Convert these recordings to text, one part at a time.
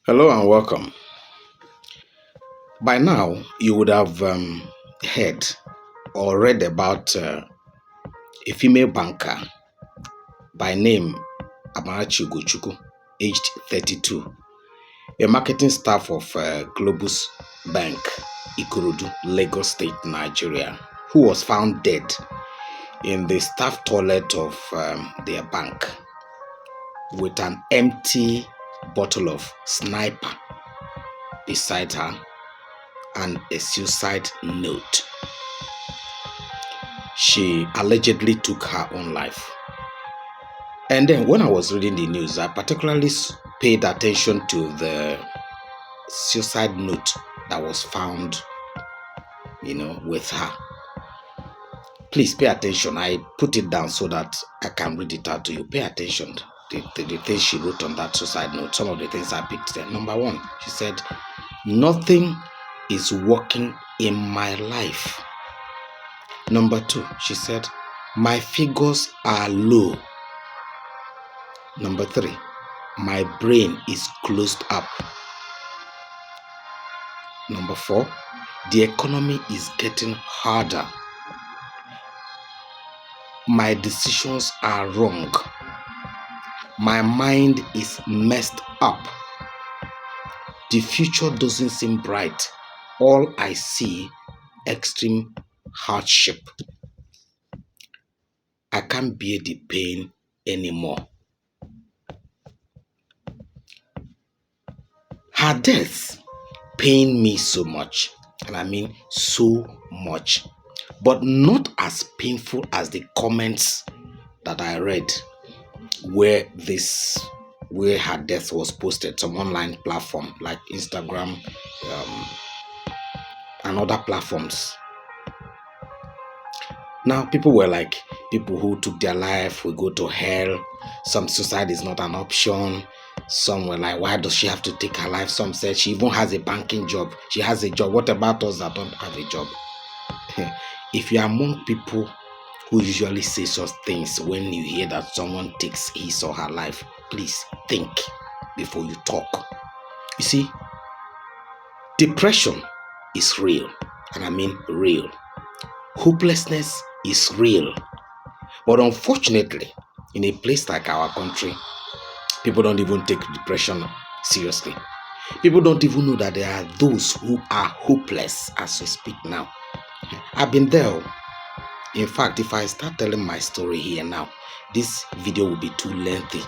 Hello and welcome. By now, you would have heard or read about a female banker by name Amarachi Ugochukwu, aged 32, a marketing staff of Globus Bank, Ikorodu, Lagos State, Nigeria, who was found dead in the staff toilet of their bank with an empty bottle of sniper beside her and a suicide note. She allegedly took her own life. And then when I was reading the news, I particularly paid attention to the suicide note that was found, with her. Please pay attention. I put it down so that I can read it out to you. Pay attention to the things she wrote on that suicide note. Some of the things I picked there. Number one, she said, "Nothing is working in my life." Number two, she said, "My figures are low." Number three, "My brain is closed up." Number four, "The economy is getting harder. My decisions are wrong. My mind is messed up. The future doesn't seem bright. All I see, extreme hardship. I can't bear the pain anymore." Her death pained me so much, and I mean so much, but not as painful as the comments that I read where her death was posted, some online platform like Instagram and other platforms. Now, people were like, people who took their life will go to hell. Some suicide is not an option. Some were like, why does she have to take her life? Some said she even has a banking job. She has a job. What about us that don't have a job? If you are among people who usually say such things when you hear that someone takes his or her life, please think before you talk. You see, depression is real, and I mean real. Hopelessness is real. But unfortunately, in a place like our country, people don't even take depression seriously. People don't even know that there are those who are hopeless as we speak now. I've been there. In fact, if I start telling my story here now, this video will be too lengthy.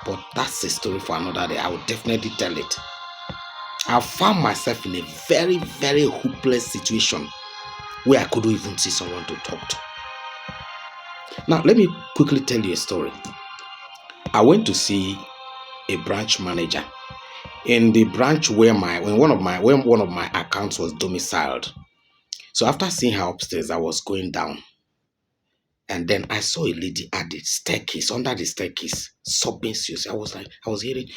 But that's a story for another day. I will definitely tell it. I found myself in a very, very hopeless situation where I couldn't even see someone to talk to. Now, let me quickly tell you a story. I went to see a branch manager in the branch where one of my accounts was domiciled. So after seeing her upstairs, I was going down. And then I saw a lady at the staircase, under the staircase, sobbing seriously. I was hearing.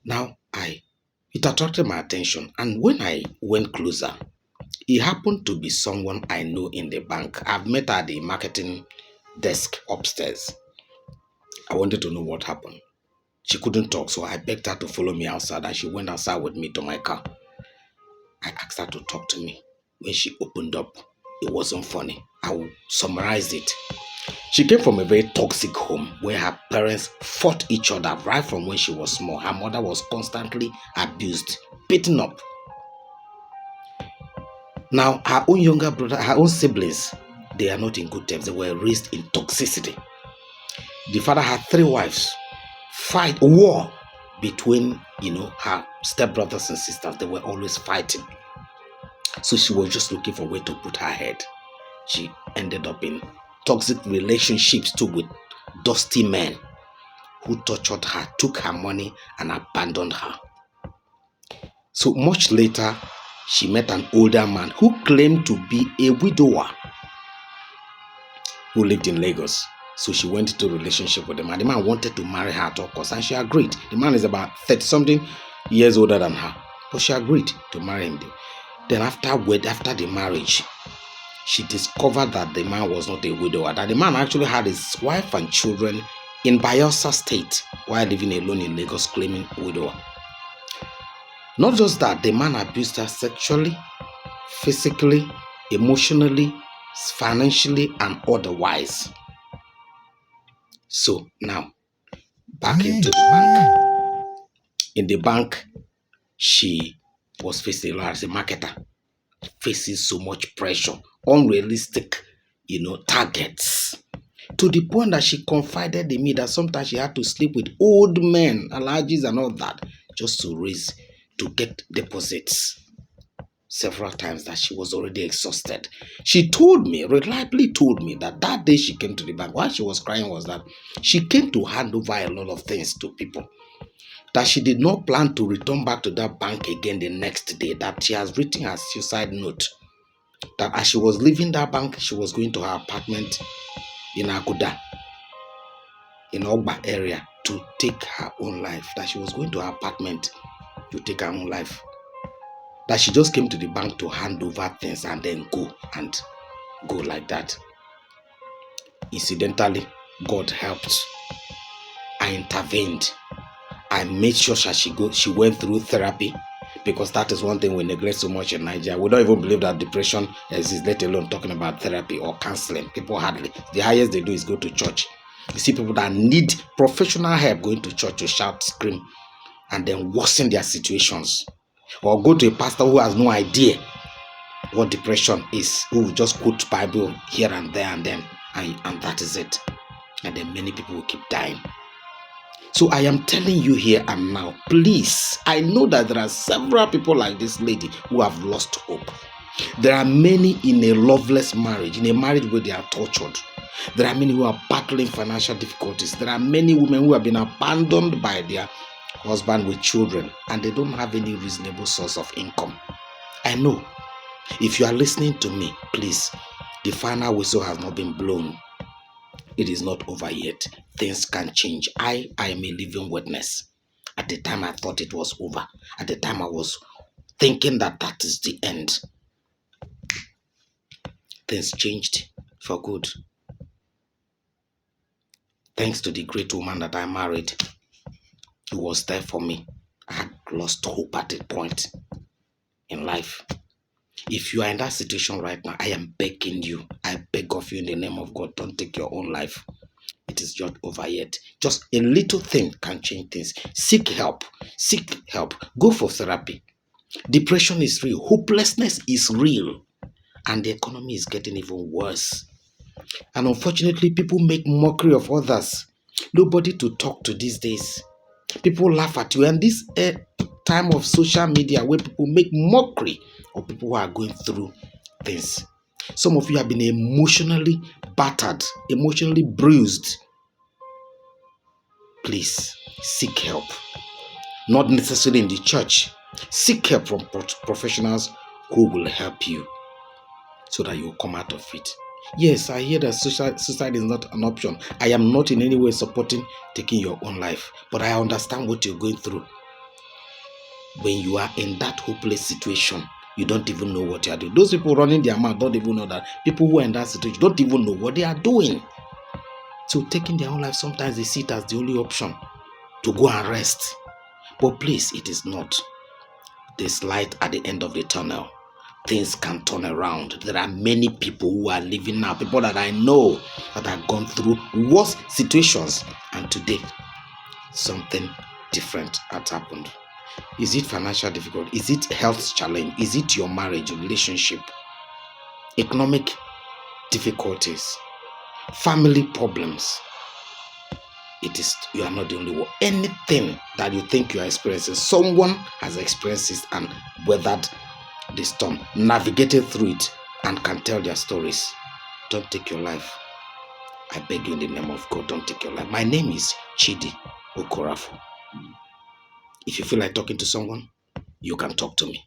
Now, it attracted my attention. And when I went closer, it happened to be someone I know in the bank. I've met her at the marketing desk upstairs. I wanted to know what happened. She couldn't talk, so I begged her to follow me outside, and she went outside with me to my car. I asked her to talk to me. When she opened up, it wasn't funny. I will summarize it. She came from a very toxic home where her parents fought each other right from when she was small. Her mother was constantly abused, beaten up. Now, her own younger brother, her own siblings, they are not in good terms. They were raised in toxicity. The father had 3 wives. War between, her stepbrothers and sisters. They were always fighting. So she was just looking for where to put her head. She ended up in toxic relationships too with dusty men who tortured her, took her money, and abandoned her. So much later, she met an older man who claimed to be a widower who lived in Lagos. So she went into a relationship with the man. The man wanted to marry her at all costs, and she agreed. The man is about 30-something years older than her, but she agreed to marry him. Then after the marriage, she discovered that the man was not a widower, that the man actually had his wife and children in Bayelsa State while living alone in Lagos, claiming widower. Not just that, the man abused her sexually, physically, emotionally, financially, and otherwise. So now, back into the bank. In the bank, she was facing as a marketer, facing so much pressure, unrealistic, targets. To the point that she confided in me that sometimes she had to sleep with old men, allergies and all that, just to get deposits. Several times that she was already exhausted. She reliably told me that day she came to the bank, why she was crying was that she came to hand over a lot of things to people, that she did not plan to return back to that bank again the next day, that she has written her suicide note, that as she was leaving that bank, she was going to her apartment in Aguda, in Ogba area, to take her own life, that she was going to her apartment to take her own life, that she just came to the bank to hand over things and then go like that. Incidentally, God helped. I intervened. I made sure she went through therapy, because that is one thing we neglect so much in Nigeria. We don't even believe that depression exists, let alone talking about therapy or counseling. People hardly. The highest they do is go to church. You see people that need professional help going to church to shout, scream, and then worsen their situations. Or go to a pastor who has no idea what depression is, who will just quote Bible here and there and then, and that is it. And then many people will keep dying. So I am telling you here and now, please, I know that there are several people like this lady who have lost hope. There are many in a loveless marriage, in a marriage where they are tortured. There are many who are battling financial difficulties. There are many women who have been abandoned by their husband with children, and they don't have any reasonable source of income. I know. If you are listening to me, please, the final whistle has not been blown. It is not over yet. Things can change. I am a living witness. At the time I thought it was over. At the time I was thinking that is the end. Things changed for good. Thanks to the great woman that I married, who was there for me. I had lost hope at a point in life. If you are in that situation right now, I am begging you. I beg of you in the name of God, don't take your own life. It is not over yet. Just a little thing can change things. Seek help. Seek help. Go for therapy. Depression is real. Hopelessness is real. And the economy is getting even worse. And unfortunately, people make mockery of others. Nobody to talk to these days. People laugh at you. And this time of social media where people make mockery of people who are going through things. Some of you have been emotionally battered, emotionally bruised. Please seek help. Not necessarily in the church. Seek help from professionals who will help you so that you will come out of it. Yes, I hear that suicide is not an option. I am not in any way supporting taking your own life, but I understand what you're going through. When you are in that hopeless situation, you don't even know what you are doing. Those people running their mouth don't even know that. People who are in that situation don't even know what they are doing. So taking their own life, sometimes they see it as the only option to go and rest. But please, it is not. There's light at the end of the tunnel. Things can turn around. There are many people who are living now, people that I know that have gone through worse situations, and today something different has happened. Is it financial difficulty? Is it health challenge? Is it your marriage, relationship, economic difficulties, family problems? You are not the only one. Anything that you think you are experiencing, someone has experienced it and weathered the storm, navigated through it, and can tell their stories. Don't take your life. I beg you in the name of God, don't take your life. My name is Chidi Okorafu. If you feel like talking to someone, you can talk to me.